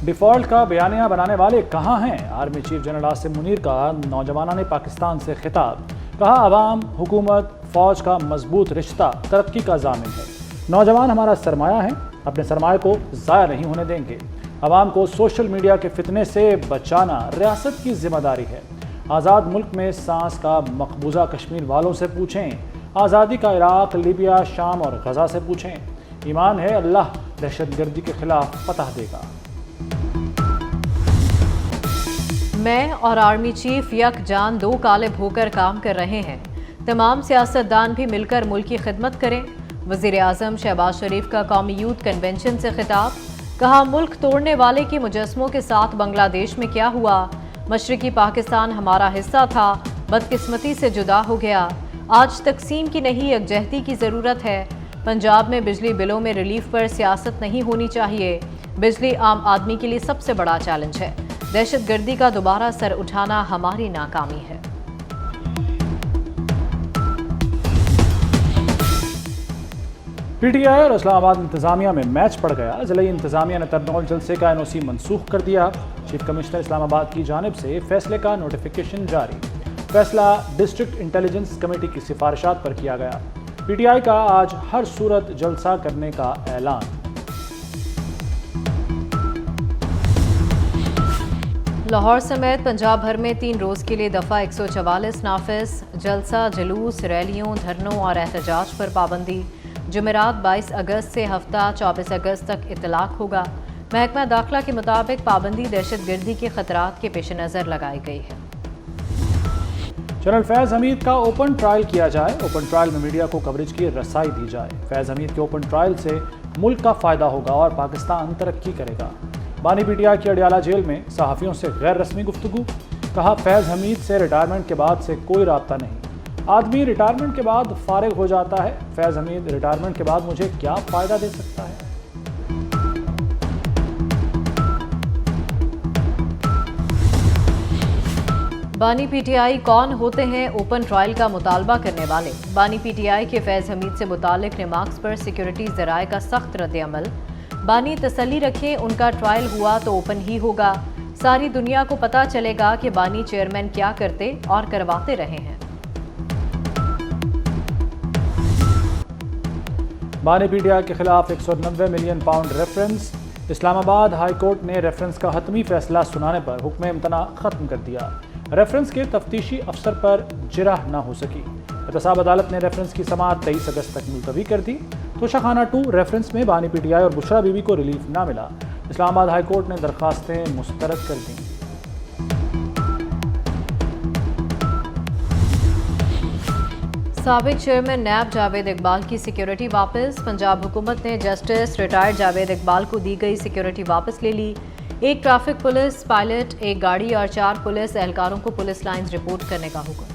Default کا بیانیہ بنانے والے کہاں ہیں؟ Army chief general Asim Munir کا نوجوانوں نے پاکستان سے خطاب، کہا عوام، حکومت، فوج کا مضبوط رشتہ ترقی کا ضامن ہے۔ نوجوان ہمارا سرمایہ ہیں، اپنے سرمایہ کو ضائع نہیں ہونے دیں گے۔ عوام کو سوشل میڈیا کے فتنے سے بچانا ریاست کی ذمہ داری ہے۔ آزاد ملک میں سانس کا مقبوضہ کشمیر والوں سے پوچھیں، آزادی کا عراق، لیبیا، شام اور غزہ سے پوچھیں۔ ایمان ہے اللہ دہشت گردی کے خلاف فتح دے گا۔ میں اور آرمی چیف یک جان دو کالب ہو کر کام کر رہے ہیں۔ تمام سیاستدان بھی مل کر ملک کی خدمت کریں۔ وزیر اعظم شہباز شریف کا قومی یوتھ کنونشن سے خطاب، کہا ملک توڑنے والے کے مجسموں کے ساتھ بنگلہ دیش میں کیا ہوا؟ مشرقی پاکستان ہمارا حصہ تھا، بدقسمتی سے جدا ہو گیا۔ آج تقسیم کی نہیں یکجہتی کی ضرورت ہے۔ پنجاب میں بجلی بلوں میں ریلیف پر سیاست نہیں ہونی چاہیے۔ بجلی عام آدمی کے لیے سب سے بڑا چیلنج ہے۔ دہشت گردی کا دوبارہ سر اٹھانا ہماری ناکامی ہے۔ پی ٹی آئی اور اسلام آباد انتظامیہ میں میچ پڑ گیا۔ ضلعی انتظامیہ نے ترنول جلسے کا NOC منسوخ کر دیا۔ چیف کمشنر اسلام آباد کی جانب سے فیصلے کا نوٹیفیکیشن جاری۔ فیصلہ ڈسٹرکٹ انٹیلیجنس کمیٹی کی سفارشات پر کیا گیا۔ پی ٹی آئی کا آج ہر صورت جلسہ کرنے کا اعلان۔ لاہور سمیت پنجاب بھر میں 3 روز کے لیے دفعہ 144 نافذ۔ جلسہ، جلوس، ریلیوں، دھرنوں اور احتجاج پر پابندی۔ جمعرات 22 اگست سے ہفتہ 24 اگست تک اطلاق ہوگا۔ محکمہ داخلہ کے مطابق پابندی دہشت گردی کے خطرات کے پیش نظر لگائی گئی ہے۔ جنرل فیض حمید کا اوپن ٹرائل کیا جائے۔ اوپن ٹرائل میں میڈیا کو کوریج کی رسائی دی جائے۔ فیض حمید کے اوپن ٹرائل سے ملک کا فائدہ ہوگا اور پاکستان ترقی کرے گا۔ بانی پی ٹی آئی کی اڈیالہ جیل میں صحافیوں سے غیر رسمی گفتگو، کہا فیض حمید سے ریٹائرمنٹ کے بعد سے کوئی رابطہ نہیں۔ آدمی ریٹائرمنٹ کے بعد فارغ ہو جاتا ہے، فیض حمید ریٹائرمنٹ کے بعد مجھے کیا فائدہ دے سکتا ہے؟ بانی پی ٹی آئی کون ہوتے ہیں اوپن ٹرائل کا مطالبہ کرنے والے؟ بانی پی ٹی آئی کے فیض حمید سے متعلق ریمارکس پر سیکیورٹی ذرائع کا سخت رد عمل۔ بانی تسلی رکھیں، ان کا ٹرائل ہوا تو اوپن ہی ہوگا۔ ساری دنیا کو پتہ چلے گا کہ بانی چیئرمین کیا کرتے اور کرواتے رہے ہیں۔ بانی پی ٹی آئی کے خلاف 190 ملین پاؤنڈ ریفرنس۔ اسلام آباد ہائی کورٹ نے ریفرنس کا حتمی فیصلہ سنانے پر حکم امتناع ختم کر دیا۔ ریفرنس کے تفتیشی افسر پر جرح نہ ہو سکی۔ احتساب عدالت نے ریفرنس کی سماعت 23 اگست تک ملتوی کر دی۔ توشہ خانہ 2 ریفرنس میں بانی پی ٹی آئی اور بشرا بی بی کو ریلیف نہ ملا۔ اسلام آباد ہائی کورٹ نے درخواستیں مسترد کر دیں۔ سابق چیئرمین نیب جاوید اقبال کی سیکیورٹی واپس۔ پنجاب حکومت نے جسٹس ریٹائرڈ جاوید اقبال کو دی گئی سیکیورٹی واپس لے لی۔ 1 ٹریفک پولیس پائلٹ، 1 گاڑی اور 4 پولیس اہلکاروں کو پولیس لائنز رپورٹ کرنے کا حکم۔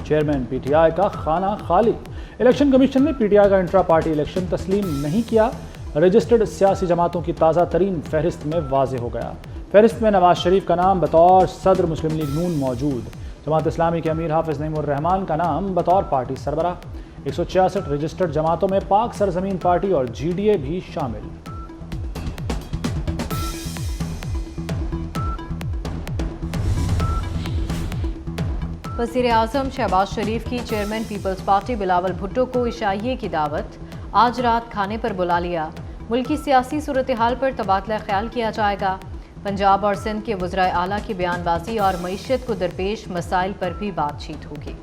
چیئرمین پی ٹی آئی کا خانہ خالی۔ الیکشن کمیشن نے پی ٹی آئی کا انٹرا پارٹی الیکشن تسلیم نہیں کیا۔ رجسٹرڈ سیاسی جماعتوں کی تازہ ترین فہرست میں واضح ہو گیا۔ فہرست میں نواز شریف کا نام بطور صدر مسلم لیگ نون موجود۔ جماعت اسلامی کے امیر حافظ نعیم الرحمان کا نام بطور پارٹی سربراہ۔ 166 رجسٹرڈ جماعتوں میں پاک سرزمین پارٹی اور جی ڈی اے بھی شامل۔ وزیر اعظم شہباز شریف کی چیئرمین پیپلز پارٹی بلاول بھٹو کو عشائیے کی دعوت، آج رات کھانے پر بلا لیا۔ ملکی سیاسی صورتحال پر تبادلہ خیال کیا جائے گا۔ پنجاب اور سندھ کے وزرائے اعلیٰ کی بیان بازی اور معیشت کو درپیش مسائل پر بھی بات چیت ہوگی۔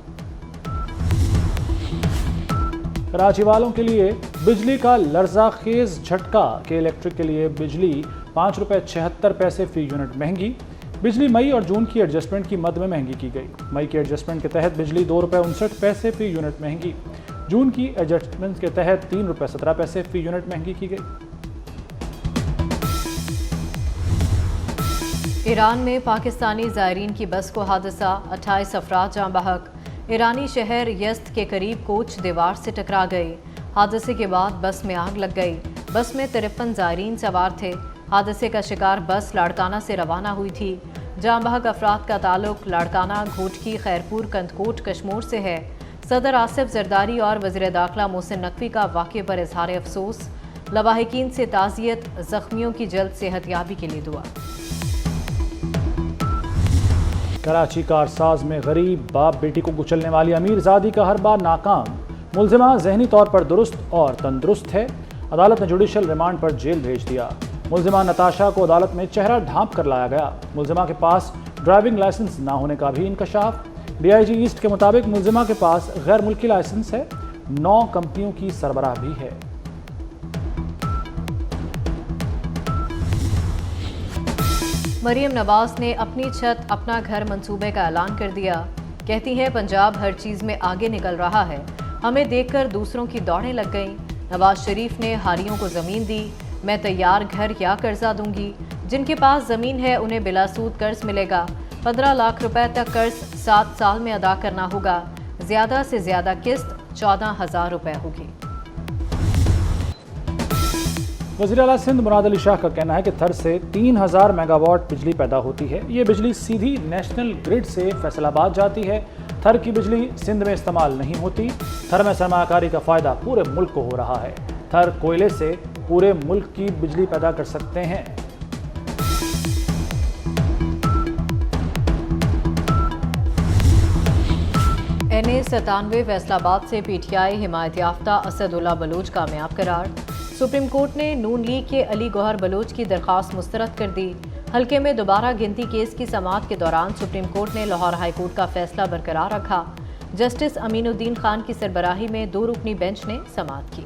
کراچی والوں کے لیے بجلی کا لرزہ خیز جھٹکا کہ الیکٹرک کے لیے بجلی 5 روپے 76 پیسے فی یونٹ مہنگی۔ بجلی مئی اور جون کی ایڈجسٹمنٹ کی مد میں مہنگی کی گئی۔ مئی کی ایڈجسٹمنٹ کے تحت بجلی 2 روپے 59 پیسے فی یونٹ مہنگی۔ جون کی ایڈجسٹمنٹ کے تحت 3 روپے 17 پیسے فی یونٹ مہنگی کی گئی۔ ایران میں پاکستانی زائرین کی بس کو حادثہ، 28 افراد جاں بحق۔ ایرانی شہر یزد کے قریب کوچ دیوار سے ٹکرا گئی۔ حادثے کے بعد بس میں آگ لگ گئی۔ بس میں 53 زائرین سوار تھے۔ حادثے کا شکار بس لاڑکانہ سے روانہ ہوئی تھی۔ جاں بحق افراد کا تعلق لاڑکانہ، گھوٹکی، خیرپور، کندکوٹ، کشمور سے ہے۔ صدر آصف زرداری اور وزیر داخلہ محسن نقوی کا واقعے پر اظہار افسوس، لواحقین سے تعزیت، زخمیوں کی جلد صحت یابی کے لیے دعا۔ کراچی کارساز میں غریب باپ بیٹی کو کچلنے والی امیر زادی کا ہر بار ناکام، ملزمہ ذہنی طور پر درست اور تندرست ہے، عدالت نے جوڈیشل ریمانڈ پر جیل بھیج دیا۔ ملزمہ نتاشا کو عدالت میں چہرہ ڈھانپ کر لایا گیا، ملزمہ کے پاس ڈرائیونگ لائسنس نہ ہونے کا بھی انکشاف۔ ڈی آئی جی ایسٹ کے مطابق ملزمہ کے پاس غیر ملکی لائسنس ہے، 9 کمپنیوں کی سربراہ بھی ہے۔ مریم نواز نے اپنی چھت اپنا گھر منصوبے کا اعلان کر دیا، کہتی ہیں پنجاب ہر چیز میں آگے نکل رہا ہے، ہمیں دیکھ کر دوسروں کی دوڑیں لگ گئیں۔ نواز شریف نے حاریوں کو زمین دی، میں تیار گھر یا قرضہ دوں گی، جن کے پاس زمین ہے انہیں بلا سود قرض ملے گا، 15 لاکھ روپے تک قرض 7 سال میں ادا کرنا ہوگا، زیادہ سے زیادہ قسط 14,000 روپے ہوگی۔ وزیر اعلیٰ سندھ مراد علی شاہ کا کہنا ہے کہ تھر سے 3000 میگا واٹ بجلی پیدا ہوتی ہے، یہ بجلی سیدھی نیشنل گرڈ سے فیصل آباد جاتی ہے، تھر کی بجلی سندھ میں استعمال نہیں ہوتی۔ تھر میں سرمایہ کاری کا فائدہ پورے ملک کو ہو رہا ہے، تھر کوئلے سے پورے ملک کی بجلی پیدا کر سکتے ہیں۔ NA97 فیصل آباد سے پی ٹی آئی حمایت یافتہ اسد اللہ بلوچ کامیاب قرار، سپریم کورٹ نے نون لیگ کے علی گوہر بلوچ کی درخواست مسترد کر دی۔ حلقے میں دوبارہ گنتی کیس کی سماعت کے دوران سپریم کورٹ نے لاہور ہائی کورٹ کا فیصلہ برقرار رکھا، جسٹس امین الدین خان کی سربراہی میں 2 رکنی بینچ نے سماعت کی۔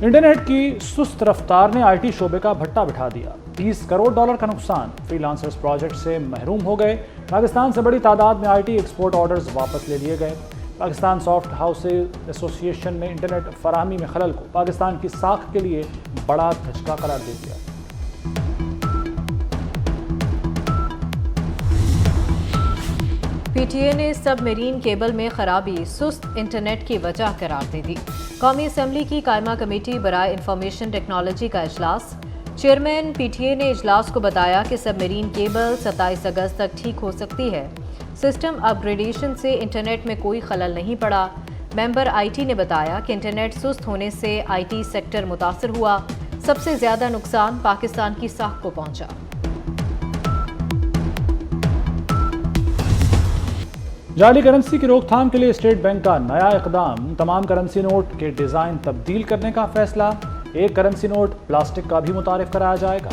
انٹرنیٹ کی سست رفتار نے آئی ٹی شعبے کا بھٹا بٹھا دیا، $30 کروڑ کا نقصان، فری لانسرز پروجیکٹ سے محروم ہو گئے، پاکستان سے بڑی تعداد میں آئی ٹی ایکسپورٹ آرڈرز واپس لے لیے گئے۔ پاکستان سافٹ ہاؤسز ایسوسی ایشن نے انٹرنیٹ فراہمی میں خلل کو پاکستان کی ساکھ کے لیے بڑا دھچکا قرار دے دیا۔ پی ٹی اے نے سب میرین کیبل میں خرابی سست انٹرنیٹ کی وجہ قرار دے دی۔ قومی اسمبلی کی قائمہ کمیٹی برائے انفارمیشن ٹیکنالوجی کا اجلاس، چیئرمین پی ٹی اے نے اجلاس کو بتایا کہ سب میرین کیبل 27 اگست تک ٹھیک ہو سکتی ہے، سسٹم اپ گریڈیشن سے انٹرنیٹ میں کوئی خلل نہیں پڑا۔ ممبر آئی ٹی نے بتایا کہ انٹرنیٹ سست ہونے سے آئی ٹی سیکٹر متاثر ہوا، سب سے زیادہ نقصان پاکستان کی ساکھ کو پہنچا۔ جعلی کرنسی کی روک تھام کے لیے اسٹیٹ بینک کا نیا اقدام، تمام کرنسی نوٹ کے ڈیزائن تبدیل کرنے کا فیصلہ، ایک کرنسی نوٹ پلاسٹک کا بھی متعارف کرایا جائے گا۔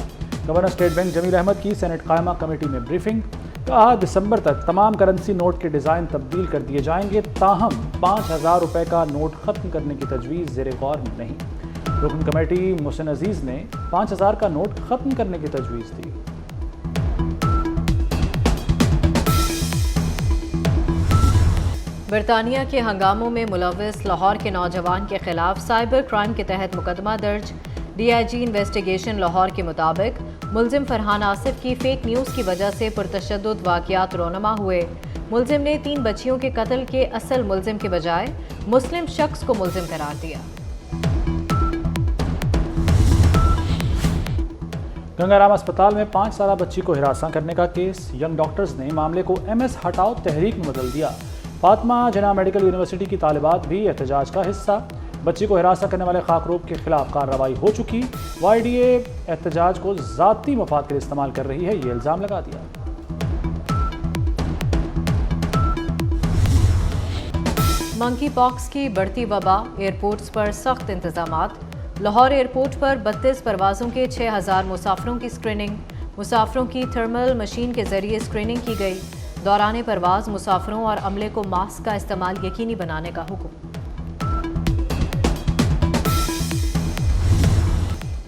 گورنر اسٹیٹ بینک جمیل احمد کی سینٹ قائمہ کمیٹی میں بریفنگ، کہا دسمبر تک تمام کرنسی نوٹ کے ڈیزائن تبدیل کر دیے جائیں گے، تاہم 5000 روپے کا نوٹ ختم کرنے کی تجویز زیر غور نہیں۔ رکن کمیٹی محسن عزیز نے 5000 کا نوٹ ختم کرنے کی تجویز دی۔ برطانیہ کے ہنگاموں میں ملوث لاہور کے نوجوان کے خلاف سائبر کرائم کے تحت مقدمہ درج، D I G investigation Lahore کے مطابق ملزم فرحان آصف کی فیک نیوز کی وجہ سے پرتشدد واقعات رونما ہوئے۔ ملزم نے 3 بچیوں کے قتل کے اصل ملزم کے بجائے مسلم شخص کو ملزم قرار دیا۔ گنگا رام اسپتال میں 5 سالہ بچی کو ہراساں کرنے کا کیس، ینگ ڈاکٹرز نے معاملے کو MS ہٹاؤ تحریک میں بدل دیا۔ فاطمہ جناح میڈیکل یونیورسٹی کی طالبات بھی احتجاج کا حصہ، بچی کو ہراساں کرنے والے خاکروب کے خلاف کارروائی ہو چکی، وائی ڈی اے احتجاج کو ذاتی مفاد کے لیے استعمال کر رہی ہے، یہ الزام لگا دیا۔ منکی پاکس کی بڑھتی وبا، ایئرپورٹس پر سخت انتظامات، لاہور ایئرپورٹ پر 32 پروازوں کے 6000 مسافروں کی اسکریننگ، مسافروں کی تھرمل مشین کے ذریعے اسکریننگ کی گئی، دوران پرواز مسافروں اور عملے کو ماسک کا استعمال یقینی بنانے کا حکم۔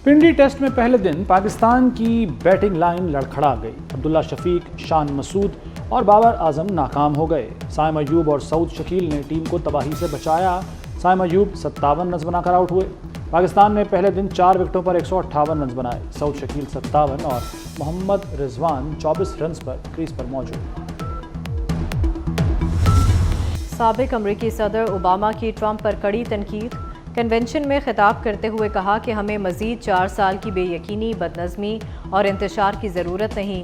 پنڈی ٹیسٹ میں پہلے دن پاکستان کی بیٹنگ لائن لڑکھڑا گئی، عبداللہ شفیق، شان مسعود اور بابر اعظم ناکام ہو گئے، سائم ایوب اور سعود شکیل نے ٹیم کو تباہی سے بچایا، سائم ایوب 57 رنز بنا کر آؤٹ ہوئے۔ پاکستان نے پہلے دن 4 وکٹوں پر 158 رنز بنائے، سعود شکیل 57 اور محمد رضوان 24 رنز پر کریز پر موجود۔ سابق امریکی صدر اوباما کی ٹرمپ پر کڑی تنقید، کنونشن میں خطاب کرتے ہوئے کہا کہ ہمیں مزید 4 سال کی بے یقینی، بدنظمی اور انتشار کی ضرورت نہیں،